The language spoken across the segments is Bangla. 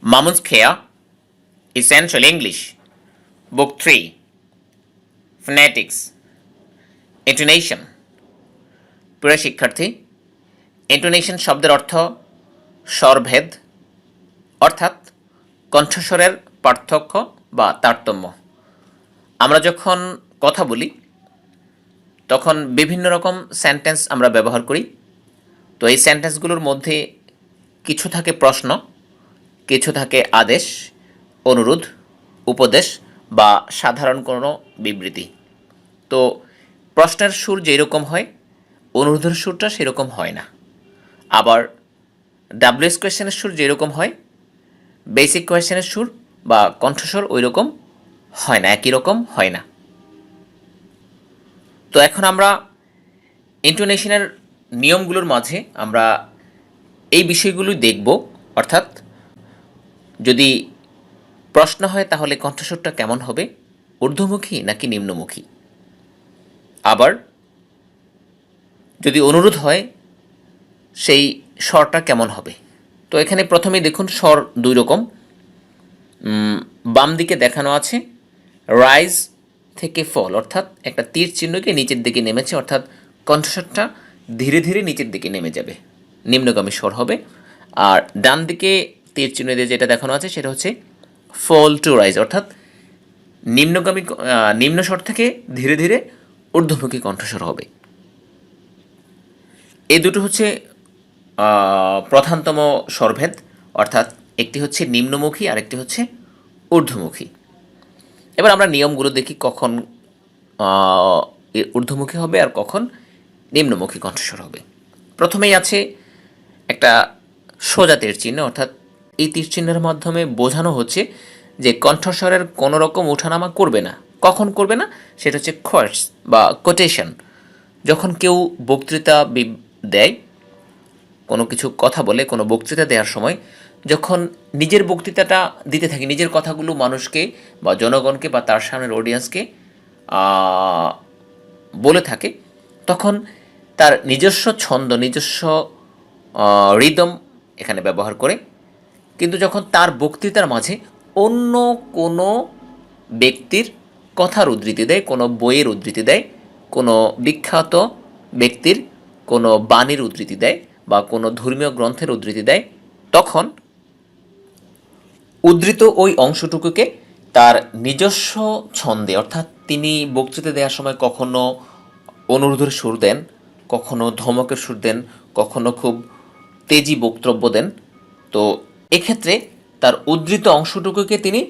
Mamun's Care, Essential English, Book 3, Phonetics, Intonation. প্রিয় শিক্ষার্থী, ইন্টোনেশন শব্দের অর্থ স্বরভেদ, অর্থাৎ কণ্ঠস্বরের পার্থক্য বা তারতম্য। আমরা যখন কথা বলি তখন বিভিন্ন রকম সেন্টেন্স আমরা ব্যবহার করি। তো এই সেন্টেন্সগুলোর মধ্যে কিছু থাকে প্রশ্ন, কিছু থাকে আদেশ, অনুরোধ, উপদেশ বা সাধারণ কোনো বিবৃতি। তো প্রশ্নের সুর যেরকম হয়, অনুরোধের সুরটা সেরকম হয় না। আবার ডাব্লিউএস কোয়েশ্চেনের সুর যেরকম হয়, বেসিক কোয়েশ্চেনের সুর বা কণ্ঠস্বর ওই রকম হয় না, একই রকম হয় না। তো এখন আমরা ইন্টোনেশনের নিয়মগুলোর মাঝে আমরা এই বিষয়গুলোই দেখব, অর্থাৎ যদি প্রশ্ন হয় তাহলে কণ্ঠস্বরটা কেমন হবে, ঊর্ধ্বমুখী নাকি নিম্নমুখী। আবার যদি অনুরোধ হয় সেই স্বরটা কেমন হবে। তো এখানে প্রথমেই দেখুন স্বর দুই রকম। বাম দিকে দেখানো আছে রাইজ থেকে ফল, অর্থাৎ একটা তীর চিহ্নকে নিচের দিকে নেমেছে, অর্থাৎ কণ্ঠস্বরটা ধীরে ধীরে নিচের দিকে নেমে যাবে, নিম্নগামী স্বর হবে। আর ডান দিকে তীর চিহ্ন দিয়ে যেটা দেখানো আছে সেটা হচ্ছে ফল টু রাইজ, অর্থাৎ নিম্নগামী নিম্ন স্বর থেকে ধীরে ধীরে ঊর্ধ্বমুখী কণ্ঠস্বর হবে। এই দুটো হচ্ছে প্রধানতম স্বরভেদ, অর্থাৎ একটি হচ্ছে নিম্নমুখী আর একটি হচ্ছে ঊর্ধ্বমুখী। এবার আমরা নিয়মগুলো দেখি, কখন ঊর্ধ্বমুখী হবে আর কখন নিম্নমুখী কণ্ঠস্বর হবে। প্রথমেই আছে একটা সোজা তীর চিহ্ন, অর্থাৎ এই তীর চিহ্নের মাধ্যমে বোঝানো হচ্ছে যে কণ্ঠস্বরের কোনো রকম ওঠানামা করবে না। কখন করবে না সেটা হচ্ছে কোটস বা কোটেশন। যখন কেউ বক্তৃতা দেয়, কোনো কিছু কথা বলে, কোনো বক্তৃতা দেওয়ার সময় যখন নিজের বক্তৃতাটা দিতে থাকে, নিজের কথাগুলো মানুষকে বা জনগণকে বা তার সামনের অডিয়েন্সকে বলে থাকে, তখন তার নিজস্ব ছন্দ, নিজস্ব রিদম এখানে ব্যবহার করে। কিন্তু যখন তার বক্তৃতার মাঝে অন্য কোনো ব্যক্তির কথার উদ্ধৃতি দেয়, কোনো বইয়ের উদ্ধৃতি দেয়, কোনো বিখ্যাত ব্যক্তির কোনো বাণীর উদ্ধৃতি দেয় বা কোনো ধর্মীয় গ্রন্থের উদ্ধৃতি দেয়, তখন উদ্ধৃত ওই অংশটুকুকে তার নিজস্ব ছন্দে, অর্থাৎ তিনি বক্তৃতা দেওয়ার সময় কখনো অনুরোধের সুর দেন, কখনো ধমকের সুর দেন, কখনো খুব তেজি বক্তব্য দেন। তো এক্ষেত্রে তার উদ্ধৃত অংশটুকুকে তিনি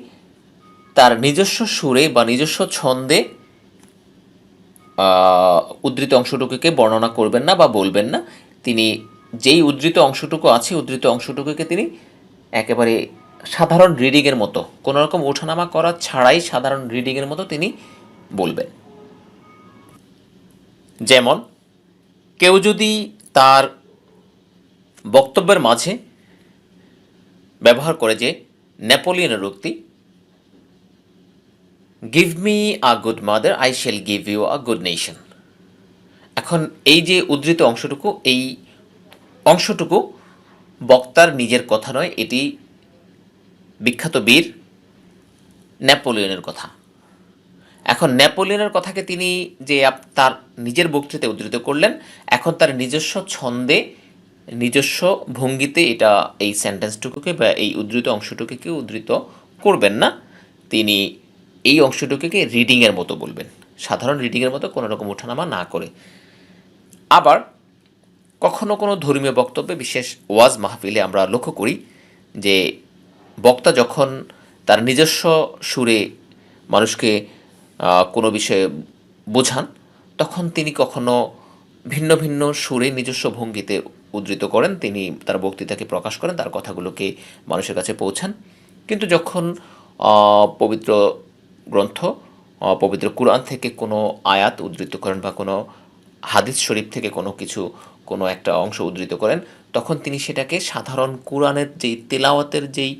তার নিজস্ব সুরে বা নিজস্ব ছন্দে উদ্ধৃত অংশটুকুকে বর্ণনা করবেন না বা বলবেন না। তিনি যেই উদ্ধৃত অংশটুকু আছে, উদ্ধৃত অংশটুকুকে তিনি একেবারে সাধারণ রিডিংয়ের মতো, কোনো রকম ওঠানামা করা ছাড়াই সাধারণ রিডিংয়ের মতো তিনি বলবেন। যেমন কেউ যদি তার বক্তব্যের মাঝে ব্যবহার করে যে নেপোলিয়নের উক্তি, give me a good mother I shall give you a good nation. এখন এই যে উদ্ধৃত অংশটুকু, এই অংশটুকু বক্তার নিজের কথা নয়, এটি বিখ্যাত বীর নেপোলিয়নের কথা। এখন নেপোলিয়নের কথাকে তিনি যে তার নিজের বক্তৃতায় উদ্ধৃত করলেন, এখন তার নিজস্ব ছন্দে, নিজস্ব ভঙ্গিতে এটা এই সেন্টেন্সটুকুকে বা এই উদ্ধৃত অংশটুকুকে উদ্ধৃত করবেন না। তিনি এই অংশটুকুকে রিডিংয়ের মতো বলবেন, সাধারণ রিডিংয়ের মতো, কোনো রকম ওঠানামা না করে। আবার কখনো কোনো ধর্মীয় বক্তব্যে, বিশেষ ওয়াজ মাহফিলে আমরা লক্ষ্য করি যে বক্তা যখন তার নিজস্ব সুরে মানুষকে কোনো বিষয়ে বোঝান, তখন তিনি কখনো ভিন্ন ভিন্ন সুরে নিজস্ব ভঙ্গিতে উদ্ধৃত করেন, তিনি তার বক্তৃতাকে প্রকাশ করেন, তার কথাগুলোকে মানুষের কাছে পৌঁছান। কিন্তু যখন পবিত্র গ্রন্থ, পবিত্র কুরআন থেকে কোনো আয়াত উদ্ধৃত করেন বা কোনো হাদিস শরীফ থেকে কোনো কিছু, কোনো একটা অংশ উদ্ধৃত করেন, তখন তিনি সেটাকে সাধারণ কুরআনের যেই তেলাওয়াতের যেই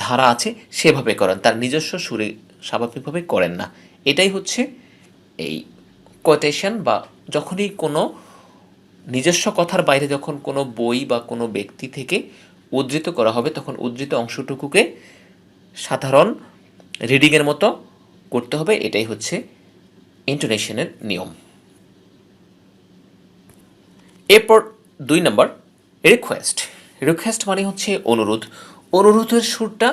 ধারা আছে সেভাবে করেন, তার নিজস্ব সুরে স্বাভাবিকভাবে করেন না। এটাই হচ্ছে এই কোটেশন, বা যখনই কোনো নিজস্ব কথার বাইরে যখন কোনো বই বা কোনো ব্যক্তি থেকে উদ্ধৃত করা হবে তখন উদ্ধৃত অংশটুকুকে সাধারণ রিডিংয়ের মতো করতে হবে। এটাই হচ্ছে ইন্টোনেশনের নিয়ম। এরপর 2 নম্বর রিকোয়েস্ট। রিকোয়েস্ট মানে হচ্ছে অনুরোধ। অনুরোধের সুরটা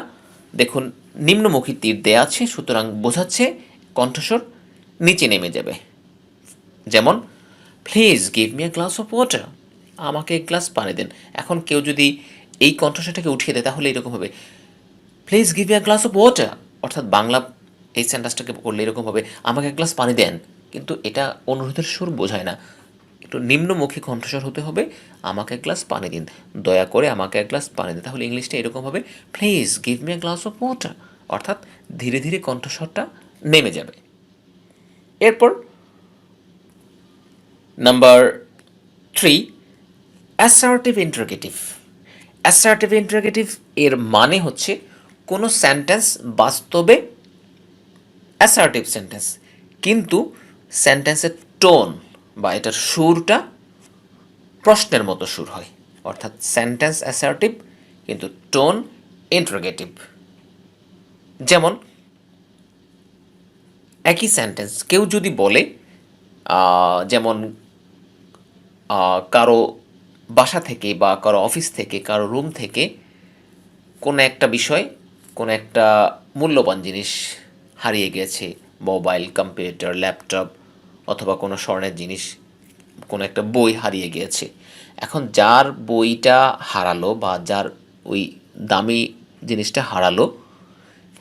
দেখুন নিম্নমুখী তীর দেয়া আছে, সুতরাং বোঝাচ্ছে কণ্ঠস্বর নিচে নেমে যাবে। যেমন please give me a glass of water, আমাকে এক গ্লাস পানি দেন। এখন কেউ যদি এই কণ্ঠস্বরটাকে উঠিয়ে দেয় তাহলে এরকম হবে please give me a glass of water, অর্থাৎ বাংলা এই সেন্টেন্সটাকে করলে এরকম হবে আমাকে এক গ্লাস পানি দেন, কিন্তু এটা অনুরোধের সুর বোঝায় না। একটু নিম্নমুখী কণ্ঠস্বর হতে হবে, আমাকে এক গ্লাস পানি দিন, দয়া করে আমাকে এক গ্লাস পানি দিন। তাহলে ইংলিশটা এরকম হবে please give me a glass of water, অর্থাৎ ধীরে ধীরে কণ্ঠস্বরটা নেমে যাবে। এরপর number 3 assertive interrogative. Assertive interrogative এর মানে হচ্ছে কোনো সেন্টেন্স বাস্তবে অ্যাসার্টিভ সেন্টেন্স, কিন্তু সেন্টেন্সের টোন বা এটার সুরটা প্রশ্নের মতো সুর হয়, অর্থাৎ সেন্টেন্স অ্যাসার্টিভ কিন্তু টোন ইন্টারোগেটিভ। যেমন একই সেন্টেন্স কেউ যদি বলে যেমন কারো বাসা থেকে বা কারো অফিস থেকে কারো রুম থেকে কোনো একটা বিষয়, কোনো একটা মূল্যবান জিনিস হারিয়ে গেছে, মোবাইল, কম্পিউটার, ল্যাপটপ অথবা কোনো স্বর্ণের জিনিস, কোনো একটা বই হারিয়ে গিয়েছে। এখন যার বইটা হারালো বা যার ওই দামি জিনিসটা হারালো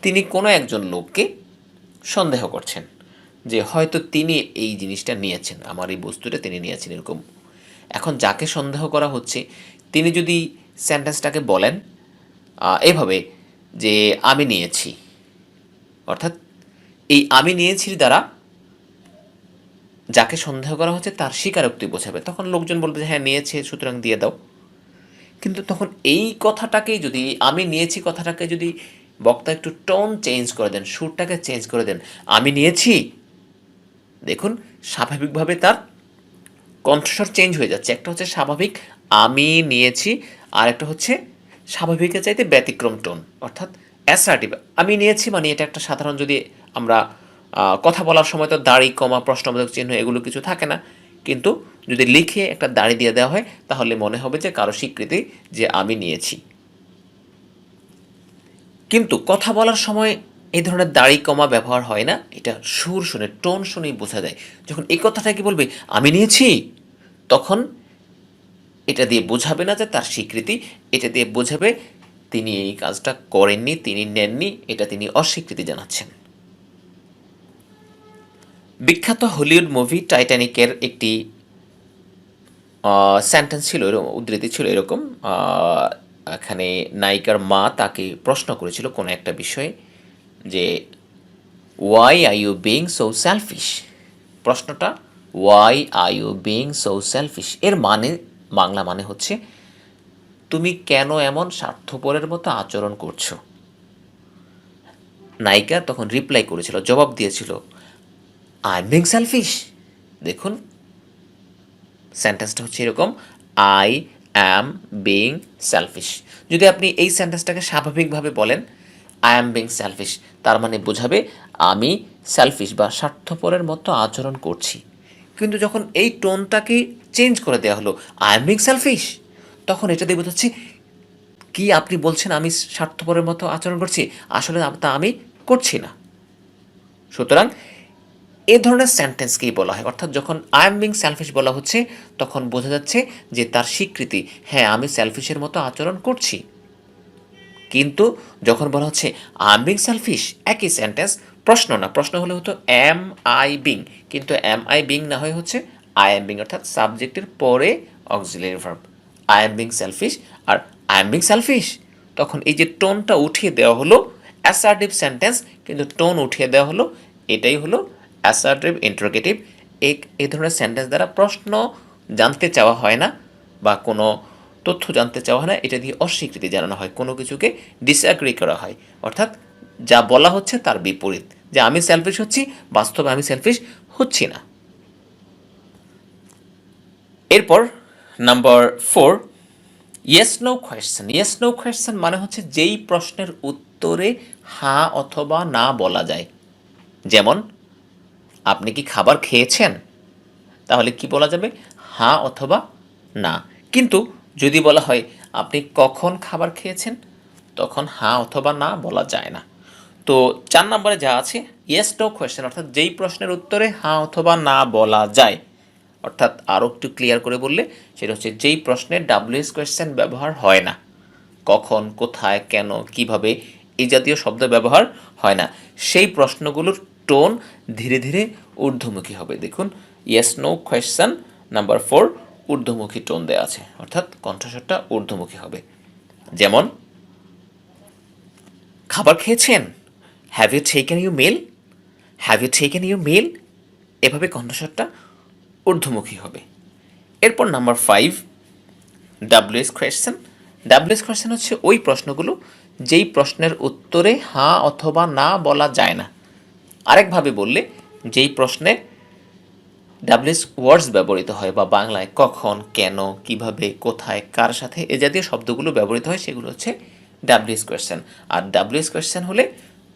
তিনি কোনো একজন লোককে সন্দেহ করছেন যে হয়তো তিনি এই জিনিসটা নিয়েছেন, আমার এই বস্তুটা তিনি নিয়েছেন এরকম। এখন যাকে সন্দেহ করা হচ্ছে তিনি যদি সেন্টেন্সটাকে বলেন এভাবে যে আমি নিয়েছি, অর্থাৎ এই আমি নিয়েছির দ্বারা যাকে সন্দেহ করা হচ্ছে তার স্বীকারোক্তি বোঝাবে, তখন লোকজন বলবে যে হ্যাঁ নিয়েছে সুতরাং দিয়ে দাও। কিন্তু তখন এই কথাটাকেই যদি আমি নিয়েছি কথাটাকে যদি বক্তা একটু টোন চেঞ্জ করে দেন, সুরটাকে চেঞ্জ করে দেন, আমি নিয়েছি, দেখুন স্বাভাবিকভাবে তার কণ্ঠস্বর চেঞ্জ হয়ে যাচ্ছে। একটা হচ্ছে স্বাভাবিক আমি নিয়েছি, আর একটা হচ্ছে স্বাভাবিকের চাইতে ব্যতিক্রম টোন, অর্থাৎ অ্যাসার্টিভ। আমি নিয়েছি মানে এটা একটা সাধারণ, যদি আমরা কথা বলার সময় তো দাড়ি কমা প্রশ্নবোধক চিহ্ন এগুলো কিছু থাকে না, কিন্তু যদি লিখে একটা দাড়ি দিয়ে দেওয়া হয় তাহলে মনে হবে যে কারো স্বীকৃতি যে আমি নিয়েছি। কিন্তু কথা বলার সময় এই ধরনের দাড়ি কমা ব্যবহার হয় না, এটা সুর শুনে টোন শুনেই বোঝা যায়। যখন এই কথাটাকে বলবে আমি নিয়েছি, তখন এটা দিয়ে বোঝাবে না যে তার স্বীকৃতি, এটা দিয়ে বোঝাবে তিনি এই কাজটা করেননি, তিনি নেননি, এটা তিনি অস্বীকৃতি জানাচ্ছেন। বিখ্যাত হলিউড মুভি টাইটানিকের একটি সেন্টেন্স ছিল, এরকম উদ্ধৃতি ছিল এরকম, এখানে নায়িকার মা তাকে প্রশ্ন করেছিল কোনো একটা বিষয়ে যে why are you being so selfish. প্রশ্নটা why are you being so selfish এর মানে বাংলা মানে হচ্ছে তুমি কেন এমন স্বার্থপরের মতো আচরণ করছো। নায়িকা তখন রিপ্লাই করেছিল, জবাব দিয়েছিল আই এম বিং সেলফিশ। দেখুন সেন্টেন্সটা হচ্ছে এরকম আই অ্যাম বিং সেলফিশ। যদি আপনি এই সেন্টেন্সটাকে স্বাভাবিকভাবে বলেন আই অ্যাম বিং সেলফিশ, তার মানে বোঝাবে আমি সেলফিশ বা স্বার্থপরের মতো আচরণ করছি। কিন্তু যখন এই টোনটাকে চেঞ্জ করে দেওয়া হলো আই অ্যাম বিং সেলফিশ, তখন এটা দিয়ে বোঝাচ্ছি কি আপনি বলছেন আমি স্বার্থপরের মতো আচরণ করছি, আসলে তা আমি করছি না। সুতরাং এ ধরনের সেন্টেন্সকেই বলা হয়, অর্থাৎ যখন আই এম বিং সেলফিশ বলা হচ্ছে তখন বোঝা যাচ্ছে যে তার স্বীকৃতি হ্যাঁ আমি সেলফিশের মতো আচরণ করছি। কিন্তু যখন বলা হচ্ছে আই এম বিং সেলফিশ, একই সেন্টেন্স, প্রশ্ন না, প্রশ্ন হলে হতো এম আই বিং, কিন্তু এম আই বিং না হয়ে হচ্ছে আই এম বিং, অর্থাৎ সাবজেক্টের পরে auxiliary verb I am being selfish আর আই এম বিং সেলফিশ। তখন এই যে টোনটা উঠিয়ে দেওয়া হলো অ্যাসার্টিভ সেন্টেন্স, কিন্তু টোন উঠিয়ে দেওয়া হলো, এটাই হলো অ্যাসার্টিভ ইন্টারোগেটিভ। এই ধরনের সেন্টেন্স দ্বারা প্রশ্ন জানতে চাওয়া হয় না বা কোনো তথ্য জানতে চাওয়া হয় না, এটা দিয়ে অস্বীকৃতি জানানো হয়, কোনো কিছুকে ডিসঅ্যাগ্রি করা হয়, অর্থাৎ যা বলা হচ্ছে তার বিপরীত, যে আমি সেলফিশ হচ্ছি, বাস্তবে আমি সেলফিশ হচ্ছি না। এরপর number 4 yes no question, yes no question মানে হচ্ছে যেই প্রশ্নের উত্তরে হ্যাঁ অথবা না বলা যায়। যেমন আপনি কি খাবার খেয়েছেন, তাহলে কি বলা যাবে, হ্যাঁ অথবা না। কিন্তু যদি বলা হয় আপনি কখন খাবার খেয়েছেন, তখন হ্যাঁ অথবা না বলা যায় না। তো 4 নম্বরে যা আছে ইয়েস নো কোয়েশ্চেন, অর্থাৎ যেই প্রশ্নের উত্তরে হ্যাঁ অথবা না বলা যায়, অর্থাৎ আরও একটু ক্লিয়ার করে বললে সেটা হচ্ছে যেই প্রশ্নে ডাব্লিউএস কোয়েশ্চেন ব্যবহার হয় না, কখন, কোথায়, কেন, কিভাবে এই জাতীয় শব্দ ব্যবহার হয় না, সেই প্রশ্নগুলোর টোন ধীরে ধীরে ঊর্ধ্বমুখী হবে। দেখুন ইয়েস নো কোয়েশ্চেন নাম্বার 4 ঊর্ধ্বমুখী টোন দেওয়া আছে, অর্থাৎ কণ্ঠস্বরটা ঊর্ধ্বমুখী হবে। যেমন খাবার খেয়েছেন, have you taken you meal, have you taken you meal, এভাবে কণ্ঠস্বরটা ঊর্ধ্বমুখী হবে। এরপর number 5 WS question. WS question হচ্ছে ওই প্রশ্নগুলো যেই প্রশ্নের উত্তরে হ্যাঁ অথবা না বলা যায় না। আরেকভাবে বললে যেই প্রশ্নে ডাব্লিউএস ওয়ার্ডস ব্যবহৃত হয়, বা বাংলায় কখন, কেন, কিভাবে, কোথায়, কার সাথে এ জাতীয় শব্দগুলো ব্যবহৃত হয়, সেগুলো হচ্ছে ডাব্লিউএস কোয়েশ্চেন। আর ডাব্লিউএস কোয়েশ্চেন হলে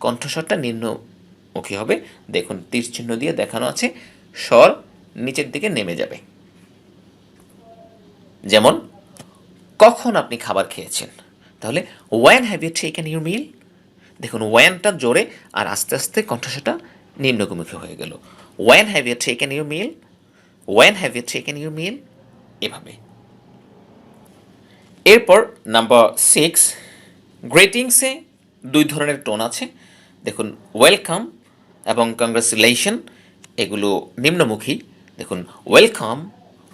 কণ্ঠস্বরটা নিম্নমুখী হবে। দেখুন তীর চিহ্ন দিয়ে দেখানো আছে, স্বর নিচের দিকে নেমে যাবে। যেমন কখন আপনি খাবার খেয়েছেন, তাহলে when have you taken your meal. দেখুন ওয়েনটা জোরে আর আস্তে আস্তে কণ্ঠস্বরটা নিম্নমুখী হয়ে গেল। When have you taken your meal, when have you taken your meal, এভাবে। এরপর নাম্বার 6 গ্রিটিংসে 2 ধরনের টোন আছে। দেখুন ওয়েলকাম এবং কংগ্রেচুলেশন এগুলো নিম্নমুখী। দেখুন ওয়েলকাম,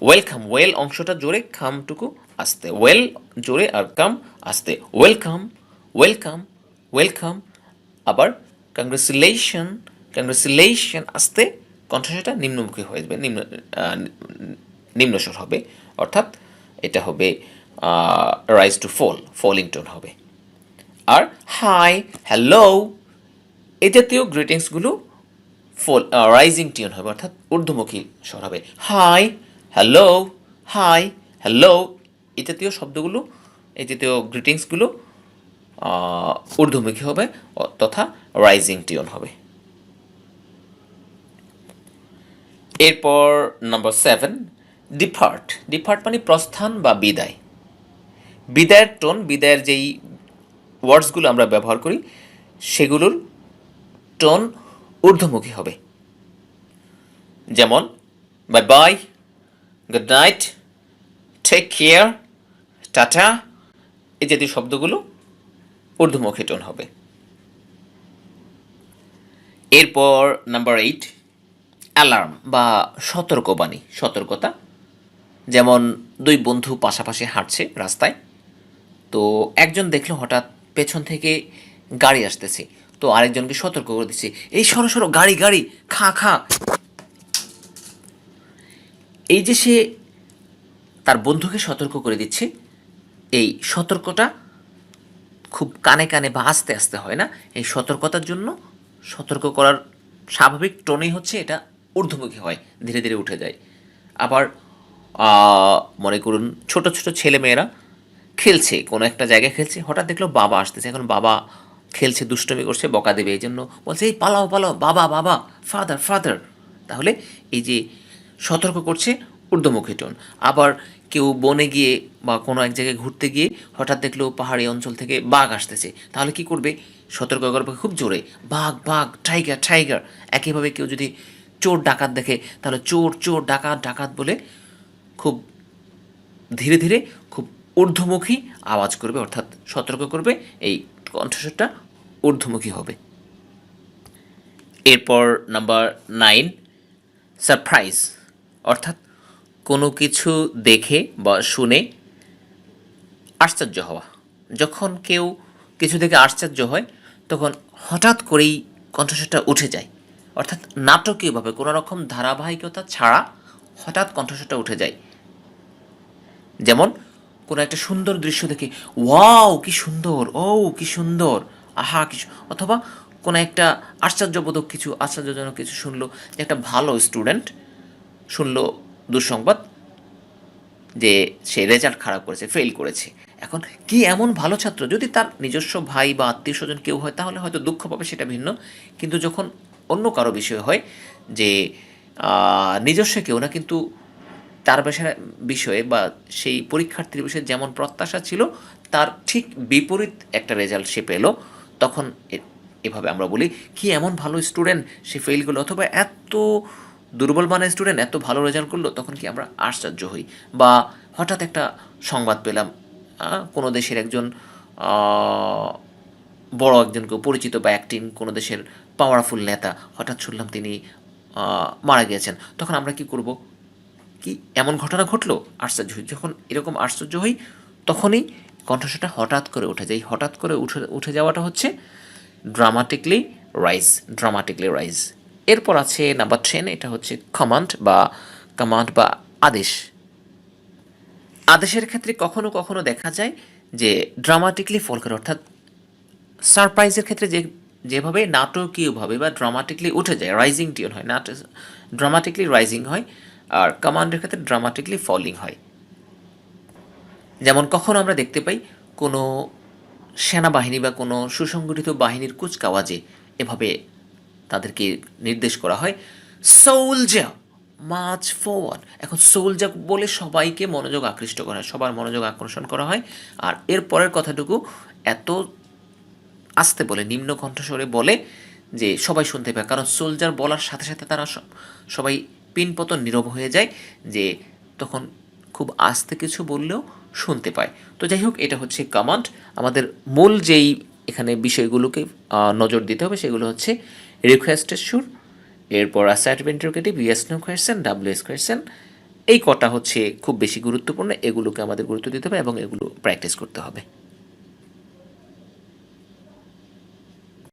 ওয়েলকাম, ওয়েল অংশটা জোরে, খামটুকু আস্তে, ওয়েল জোরে আর কাম আস্তে, ওয়েলকাম, ওয়েলকাম, ওয়েলকাম। আবার কংগ্রেচুলেশন, কংগ্রেচুলেশন আস্তে, কণ্ঠস্বরটা নিম্নমুখী হয়ে যাবে, নিম্নস্বর হবে, অর্থাৎ এটা হবে rise to fall, falling tone হবে। আর হাই, হ্যালো এই জাতীয় গ্রিটিংসগুলো রাইজিং টিউন হবে, অর্থাৎ ঊর্ধ্বমুখী স্বর হবে। হাই, হ্যালো, হাই, হ্যালো এই জাতীয় শব্দগুলো, এই জাতীয় গ্রিটিংসগুলো ঊর্ধ্বমুখী হবে তথা রাইজিং টিউন হবে। এরপর নাম্বার 7 ডিপার্ট। ডিপার্ট মানে প্রস্থান বা বিদায়। বিদায়ের টোন, বিদায়ের যেই ওয়ার্ডসগুলো আমরা ব্যবহার করি সেগুলোর টোন ঊর্ধ্বমুখী হবে। যেমন bye bye, good night, take care, tata এই জাতীয় শব্দগুলো ঊর্ধ্বমুখী টোন হবে। এরপর নাম্বার 8 অ্যালার্ম বা সতর্কবাণী, সতর্কতা। যেমন 2 বন্ধু পাশাপাশি হাঁটছে রাস্তায়, তো একজন দেখলো হঠাৎ পেছন থেকে গাড়ি আসতেছে, তো আরেকজনকে সতর্ক করে দিচ্ছে, এই সরো সরো, গাড়ি গাড়ি, খা খা। এই যে সে তার বন্ধুকে সতর্ক করে দিচ্ছে, এই সতর্কটা খুব কানে কানে বা আস্তে আস্তে হয় না, এই সতর্কতার জন্য সতর্ক করার স্বাভাবিক টোনই হচ্ছে এটা ঊর্ধ্বমুখী হয়, ধীরে ধীরে উঠে যায়। আবার মনে করুন ছোট ছোট ছেলে মেয়েরা খেলছে, কোনো একটা জায়গায় খেলছে, হঠাৎ দেখলো বাবা আসতেছে, এখন বাবা খেলছে, দুষ্টমি করছে, বকা দেবে, এই জন্য বলছে এই পালাও পালাও, বাবা বাবা, ফাদার ফাদার। তাহলে এই যে সতর্ক করছে ঊর্ধ্বমুখী টোন। আবার কেউ বনে গিয়ে বা কোনো এক জায়গায় ঘুরতে গিয়ে হঠাৎ দেখলো পাহাড়ি অঞ্চল থেকে বাঘ আসতেছে, তাহলে কি করবে, সতর্ক করবে খুব জোরে, বাঘ বাঘ, টাইগার টাইগার। একইভাবে কেউ যদি চোর ডাকাত দেখে, তাহলে চোর চোর, ডাকাত ডাকাত বলে খুব ধীরে ধীরে খুব ঊর্ধ্বমুখী আওয়াজ করবে, অর্থাৎ সতর্ক করবে, এই কণ্ঠস্বরটা ঊর্ধ্বমুখী হবে। এরপর নাম্বার 9 সারপ্রাইজ, অর্থাৎ কোনো কিছু দেখে বা শুনে আশ্চর্য হওয়া। যখন কেউ কিছু দেখে আশ্চর্য হয় তখন হঠাৎ করেই কণ্ঠস্বরটা উঠে যায়, অর্থাৎ নাটকীয়ভাবে কোনো রকম ধারাবাহিকতা ছাড়া হঠাৎ কণ্ঠস্বরটা উঠে যায়। যেমন কোনো একটা সুন্দর দৃশ্য দেখে ওয়াও কি সুন্দর, ও কি সুন্দর, আহা কি অথবা কোনো একটা আশ্চর্যবোধক কিছু, আশ্চর্যজনক কিছু শুনলো, যে একটা ভালো স্টুডেন্ট শুনলো দুঃসংবাদ, যে সে রেজাল্ট খারাপ করেছে, ফেল করেছে। এখন কি এমন ভালো ছাত্র, যদি তার নিজস্ব ভাই বা আত্মীয় স্বজন কেউ হয় তাহলে হয়তো দুঃখ পাবে, সেটা ভিন্ন। কিন্তু যখন অন্য কারো বিষয় হয়, যে নিজস্ব কেউ না কিন্তু তার বিষয়ে বা সেই পরীক্ষার্থীর বিষয়ে যেমন প্রত্যাশা ছিল তার ঠিক বিপরীত একটা রেজাল্ট সে পেল, তখন এভাবে আমরা বলি কি এমন ভালো স্টুডেন্ট সে ফেল করলো, অথবা এত দুর্বল মানের স্টুডেন্ট এত ভালো রেজাল্ট করলো, তখন কি আমরা আশ্চর্য হই। বা হঠাৎ একটা সংবাদ পেলাম, কোনো দেশের একজন বড় একজন কেউ পরিচিত বা অ্যাক্টিং কোনো দেশের পাওয়ারফুল নেতা, হঠাৎ শুনলাম তিনি মারা গিয়েছেন, তখন আমরা কি করব? কি এমন ঘটনা ঘটলো, আশ্চর্য হই। যখন এরকম আশ্চর্য হই তখনই কণ্ঠস্বরটা হঠাৎ করে উঠে যায়। হঠাৎ করে উঠে যাওয়াটা হচ্ছে ড্রামাটিকলি রাইজ। এরপর আছে নাম্বার 10, এটা হচ্ছে কমান্ড বা আদেশ। আদেশের ক্ষেত্রে কখনো কখনো দেখা যায় যে ড্রামাটিকলি ফল করে, অর্থাৎ সারপ্রাইজের ক্ষেত্রে যেভাবে নাটকীয়ভাবে বা ড্রামাটিকলি উঠে যায়, রাইজিং টিউন হয়, ড্রামাটিকলি রাইজিং হয়, আর কমান্ডের ক্ষেত্রে ড্রামাটিকলি ফলিং হয়। যেমন কখনো আমরা দেখতে পাই কোনো সেনাবাহিনী বা কোনো সুসংগঠিত বাহিনীর কুচকাওয়াজে এভাবে তাদেরকে নির্দেশ করা হয়, সোলজার মার্চ ফরওয়ার্ড। এখন সোলজার বলে সবাইকে মনোযোগ আকৃষ্ট করা হয়, সবার মনোযোগ আকর্ষণ করা হয়। আর এর পরের কথাটুকু এত আস্তে বলে, নিম্ন কণ্ঠস্বরে বলে যে সবাই শুনতে পায়, কারণ সোলজার বলার সাথে সাথে তারা সবাই পিনপতন নীরব হয়ে যায়, যে তখন খুব আস্তে কিছু বললেও শুনতে পায়। তো যাই হোক, এটা হচ্ছে কমান্ড। আমাদের মূল যেই এখানে বিষয়গুলোকে নজর দিতে হবে সেগুলো হচ্ছে রিকোয়েস্টের সুর, এরপর assertive interrogative, yes no question, WS question. এই কটা হচ্ছে খুব বেশি গুরুত্বপূর্ণ, এগুলোকে আমাদের গুরুত্ব দিতে হবে এবং এগুলো প্র্যাকটিস করতে হবে।